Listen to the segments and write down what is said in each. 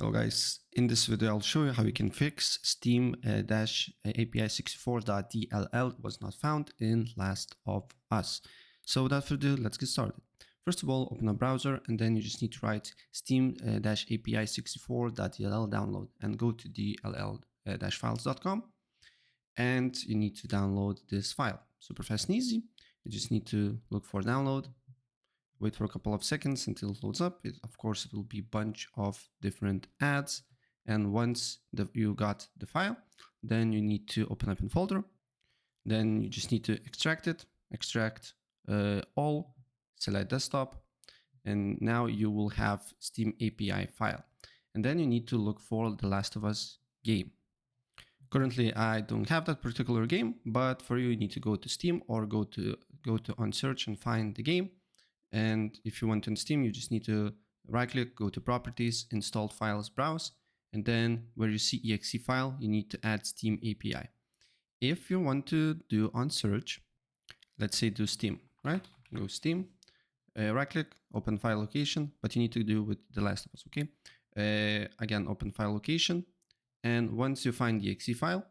Hello guys, in this video I'll show you how you can fix Steam-API64.dll was not found in Last of Us. So without further ado, let's get started. First of all, open a browser and then you just need to write Steam-API64.dll download and go to dll-files.com and you need to download this file. Super fast and easy. You just need to look for download. Wait for a couple of seconds until it loads up. Of course, it will be a bunch of different ads. And once you got the file, then you need to open up in folder. Then you just need to extract it, extract all, select desktop. And now you will have Steam API file. And then you need to look for the Last of Us game. Currently, I don't have that particular game, but for you need to go to Steam or go to on search and find the game. And if you want to install Steam, you just need to right click, go to properties, installed files, browse, and then where you see exe file, you need to add Steam API. If you want to do on search, let's say do Steam, right? Go Steam, right click, open file location, but you need to do with The Last of Us, okay? Again, open file location. And once you find the exe file,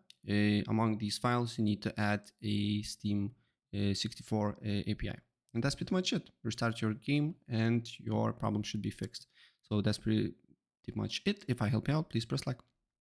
among these files, you need to add a Steam 64 API. And that's pretty much it. Restart your game and your problem should be fixed. So that's pretty much it. If I help you out, please press like.